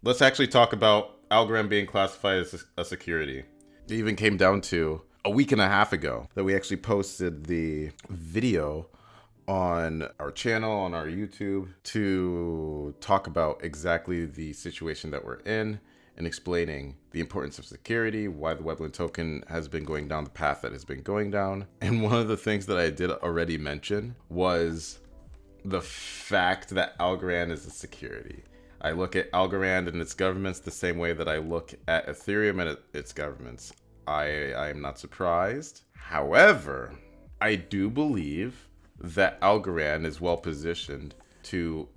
let's actually talk about Algorand being classified as a security. It even came down to a week and a half ago that we actually posted the video on our channel, on our YouTube, to talk about exactly the situation that we're in and explaining the importance of security, why the Webblen token has been going down the path that it's been going down. And one of the things that I did already mention was the fact that Algorand is a security. I look at Algorand and its governments the same way that I look at Ethereum and its governments. I am not surprised. However, I do believe that Algorand is well positioned to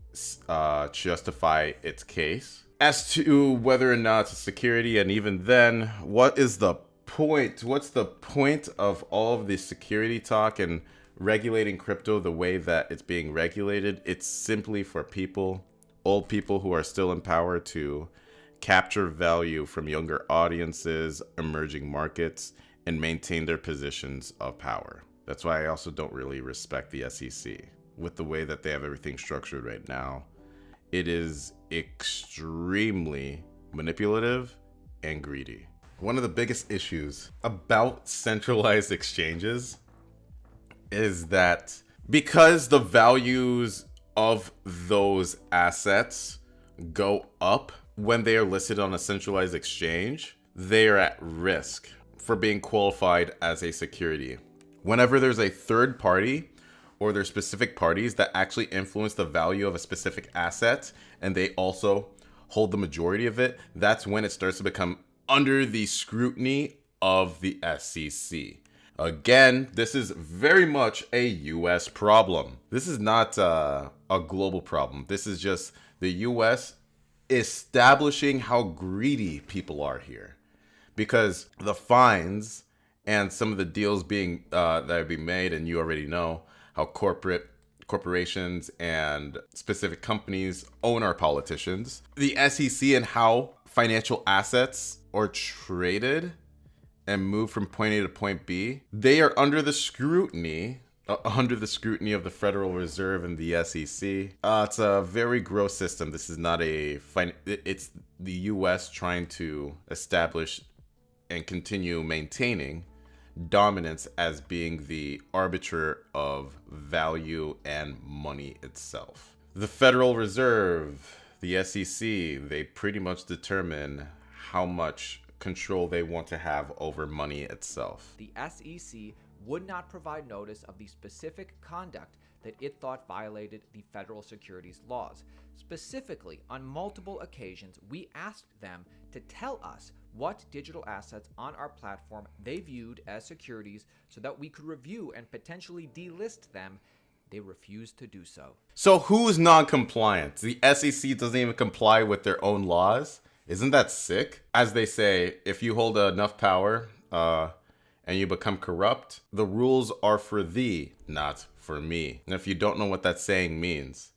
justify its case as to whether or not it's a security. And even then, what is the point? What's the point of all of the security talk and regulating crypto the way that it's being regulated? It's simply for people, old people who are still in power, to capture value from younger audiences, emerging markets, and maintain their positions of power. That's why I also don't really respect the SEC with the way that they have everything structured right now. It is extremely manipulative and greedy. One of the biggest issues about centralized exchanges is that because the values of those assets go up when they are listed on a centralized exchange, they are at risk for being qualified as a security. Whenever there's a third party or there's specific parties that actually influence the value of a specific asset and they also hold the majority of it, that's when it starts to become under the scrutiny of the SEC. Again, this is very much a US problem. This is not a global problem. This is just the US establishing how greedy people are here. Because the fines and some of the deals being that are being made, and you already know how corporations and specific companies own our politicians. The SEC and how financial assets are traded and move from point A to point B, they are under the scrutiny of the Federal Reserve and the SEC. It's a very gross system. This is not it's the US trying to establish and continue maintaining dominance as being the arbiter of value and money itself. The Federal Reserve, the SEC, they pretty much determine how much control they want to have over money itself. The SEC would not provide notice of the specific conduct that it thought violated the federal securities laws. Specifically, on multiple occasions, we asked them to tell us what digital assets on our platform they viewed as securities so that we could review and potentially delist them. They refused to do so. So who's non-compliant? The SEC doesn't even comply with their own laws? Isn't that sick? As they say, if you hold enough power and you become corrupt, the rules are for thee, not for me. And if you don't know what that saying means,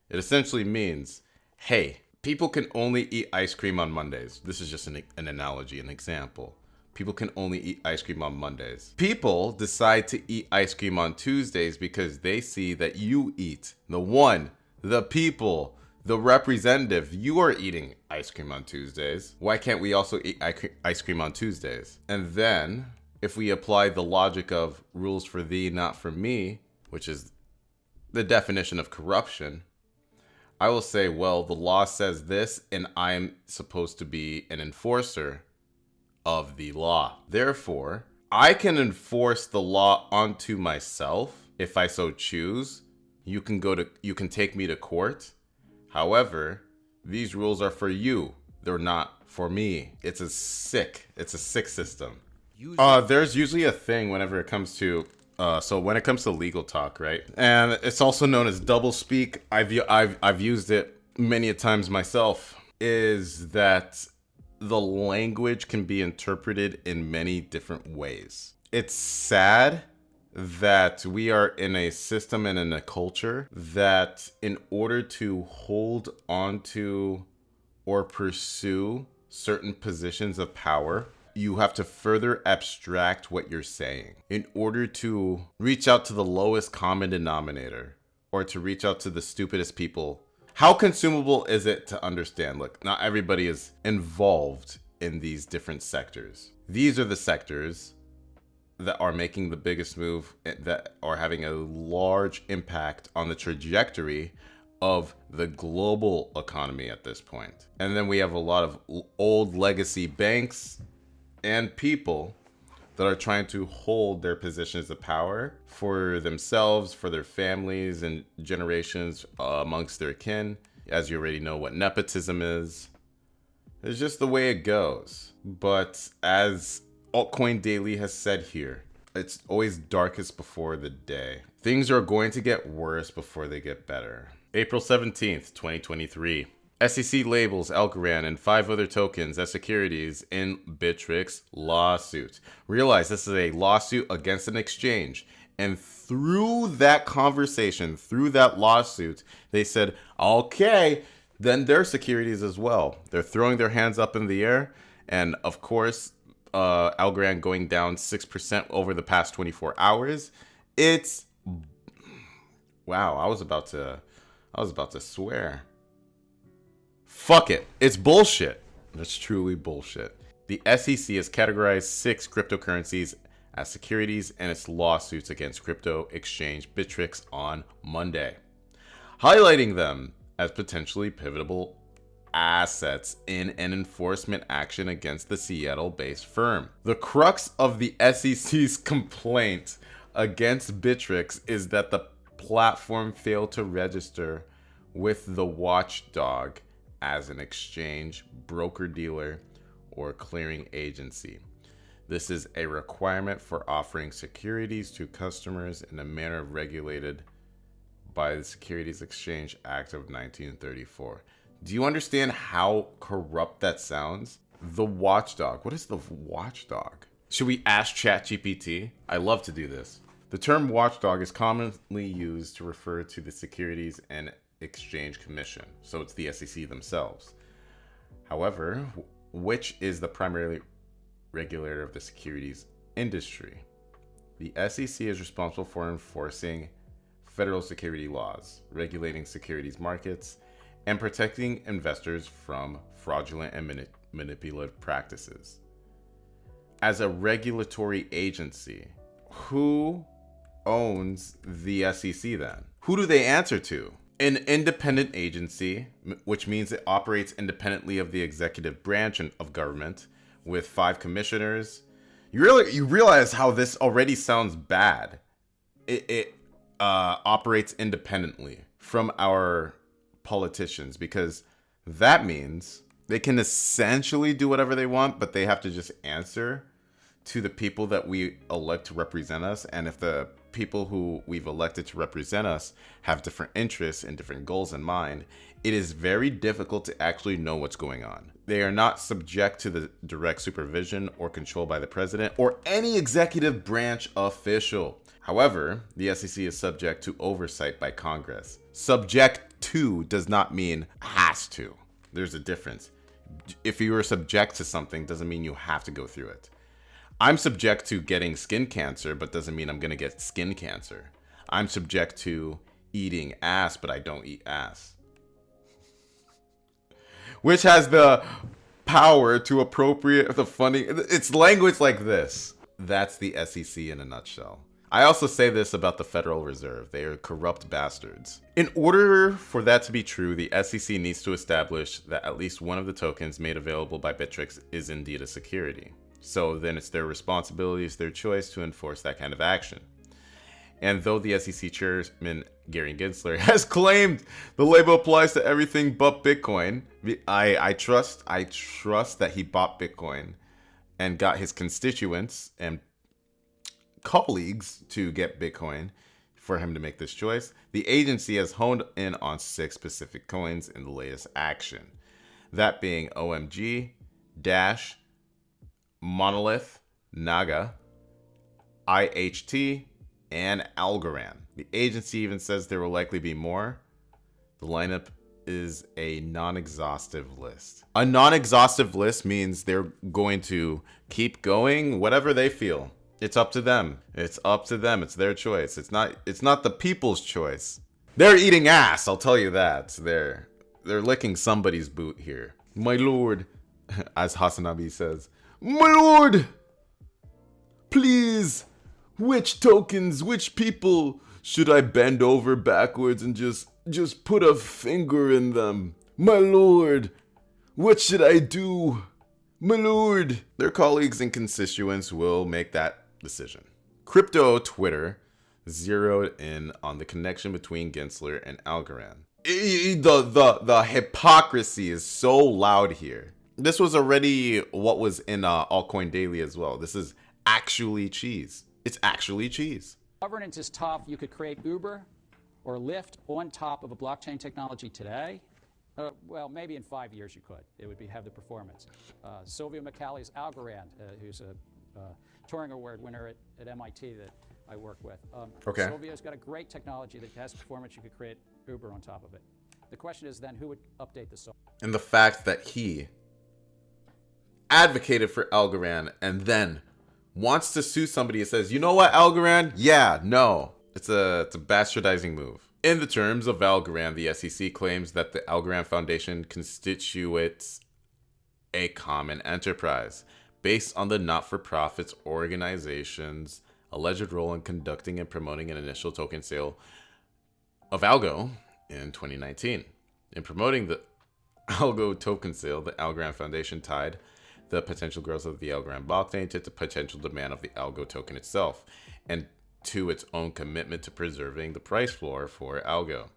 it essentially means, hey, people can only eat ice cream on Mondays. This is just an analogy, an example. People can only eat ice cream on Mondays. People decide to eat ice cream on Tuesdays because they see that you eat. The people, the representative, you are eating ice cream on Tuesdays. Why can't we also eat ice cream on Tuesdays? And then, if we apply the logic of rules for thee, not for me, which is the definition of corruption, I will say, well, the law says this, and I'm supposed to be an enforcer of the law. Therefore, I can enforce the law onto myself if I so choose. You can take me to court. However, these rules are for you. They're not for me. It's a sick system. There's usually a thing whenever it comes to when it comes to legal talk, right? And it's also known as double speak. I've used it many a times myself. Is that the language can be interpreted in many different ways. It's sad that we are in a system and in a culture that in order to hold onto or pursue certain positions of power, you have to further abstract what you're saying in order to reach out to the lowest common denominator or to reach out to the stupidest people. How consumable is it to understand? Look, not everybody is involved in these different sectors. These are the sectors that are making the biggest move, that are having a large impact on the trajectory of the global economy at this point. And then we have a lot of old legacy banks and people that are trying to hold their positions of power for themselves, for their families and generations amongst their kin. As you already know what nepotism is. It's just the way it goes. But as Altcoin Daily has said here, it's always darkest before the day. Things are going to get worse before they get better. April 17th, 2023. SEC labels Algorand and 5 other tokens as securities in Bittrex lawsuit. Realize this is a lawsuit against an exchange. And through that conversation, through that lawsuit, they said, okay, then they're securities as well. They're throwing their hands up in the air. And of course, Algorand going down 6% over the past 24 hours. It's, wow, I was about to swear. Fuck it. It's bullshit. That's truly bullshit. The SEC has categorized 6 cryptocurrencies as securities in its lawsuits against crypto exchange Bittrex on Monday, highlighting them as potentially pivotal assets in an enforcement action against the Seattle-based firm. The crux of the SEC's complaint against Bittrex is that the platform failed to register with the watchdog as an exchange, broker-dealer, or clearing agency. This is a requirement for offering securities to customers in a manner regulated by the Securities Exchange Act of 1934. Do you understand how corrupt that sounds? The watchdog. What is the watchdog? Should we ask ChatGPT? I love to do this. The term watchdog is commonly used to refer to the Securities and Exchange Commission, so it's the SEC themselves. However, which is the primary regulator of the securities industry? The SEC is responsible for enforcing federal security laws, regulating securities markets, and protecting investors from fraudulent and manipulative practices. As a regulatory agency, who owns the SEC then? Who do they answer to? An independent agency, which means it operates independently of the executive branch of government, with 5 commissioners. You realize how this already sounds bad. It operates independently from our politicians, because that means they can essentially do whatever they want, but they have to just answer to the people that we elect to represent us. And if the people who we've elected to represent us have different interests and different goals in mind, it is very difficult to actually know what's going on. They are not subject to the direct supervision or control by the president or any executive branch official. However, the SEC is subject to oversight by Congress. Subject to does not mean has to. There's a difference. If you are subject to something, doesn't mean you have to go through it. I'm subject to getting skin cancer, but doesn't mean I'm going to get skin cancer. I'm subject to eating ass, but I don't eat ass. Which has the power to appropriate the funding. It's language like this. That's the SEC in a nutshell. I also say this about the Federal Reserve. They are corrupt bastards. In order for that to be true, the SEC needs to establish that at least one of the tokens made available by Bittrex is indeed a security. So then it's their responsibility, it's their choice to enforce that kind of action. And though the SEC chairman, Gary Gensler, has claimed the label applies to everything but Bitcoin, I trust that he bought Bitcoin and got his constituents and colleagues to get Bitcoin for him to make this choice. The agency has honed in on 6 specific coins in the latest action. That being OMG, Dash, Monolith, Naga, IHT, and Algorand. The agency even says there will likely be more. The lineup is a non-exhaustive list. A non-exhaustive list means they're going to keep going whatever they feel. It's up to them. It's up to them. It's their choice. It's not the people's choice. They're eating ass, I'll tell you that. They're licking somebody's boot here. My lord, as Hasanabi says, my lord, please, which tokens, which people should I bend over backwards and just put a finger in them? My lord, what should I do? My lord. Their colleagues and constituents will make that decision. Crypto Twitter zeroed in on the connection between Gensler and Algorand. The hypocrisy is so loud here. This was already what was in Altcoin Daily as well. This is actually cheese. It's actually cheese. Governance is tough. You could create Uber or Lyft on top of a blockchain technology today. Well, maybe in 5 years you could. It would have the performance. Sylvia McCally's Algorand, who's a Turing Award winner at MIT that I work with. Okay. Sylvia's got a great technology that has performance. You could create Uber on top of it. The question is then who would update the software? And the fact that he advocated for Algorand and then wants to sue somebody and says, you know what, Algorand? Yeah, no. It's a bastardizing move. In the terms of Algorand, the SEC claims that the Algorand Foundation constitutes a common enterprise based on the not-for-profits organization's alleged role in conducting and promoting an initial token sale of Algo in 2019. In promoting the Algo token sale, the Algorand Foundation tied the potential growth of the Algorand blockchain to the potential demand of the Algo token itself, and to its own commitment to preserving the price floor for Algo.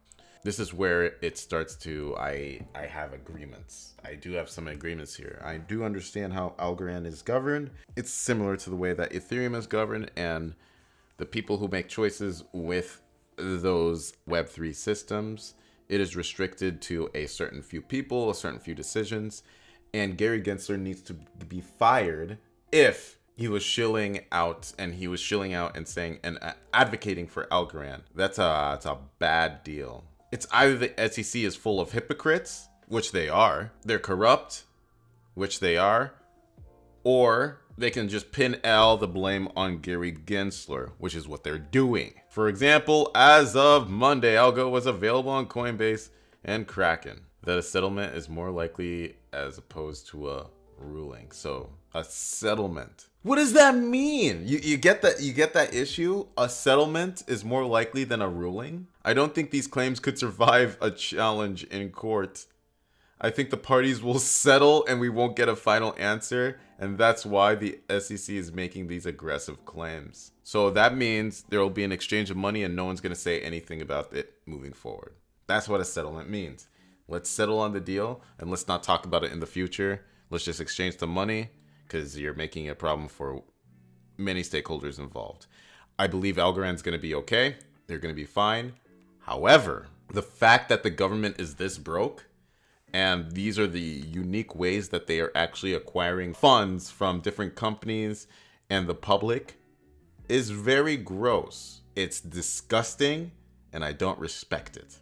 This is where it starts to, I have agreements. I do have some agreements here. I do understand how Algorand is governed. It's similar to the way that Ethereum is governed, and the people who make choices with those Web3 systems, it is restricted to a certain few people, a certain few decisions, and Gary Gensler needs to be fired if he was shilling out and saying and advocating for Algorand. It's a bad deal. It's either the SEC is full of hypocrites, which they are, they're corrupt, which they are, or they can just pin the blame on Gary Gensler, which is what they're doing. For example, as of Monday, Algo was available on Coinbase and Kraken. That a settlement is more likely as opposed to a ruling. So a settlement. What does that mean? You get that issue? A settlement is more likely than a ruling? I don't think these claims could survive a challenge in court. I think the parties will settle and we won't get a final answer, and that's why the SEC is making these aggressive claims. So that means there will be an exchange of money and no one's going to say anything about it moving forward. That's what a settlement means. Let's settle on the deal and let's not talk about it in the future. Let's just exchange the money, because you're making a problem for many stakeholders involved. I believe Algorand's going to be okay. They're going to be fine. However, the fact that the government is this broke, and these are the unique ways that they are actually acquiring funds from different companies and the public, is very gross. It's disgusting, and I don't respect it.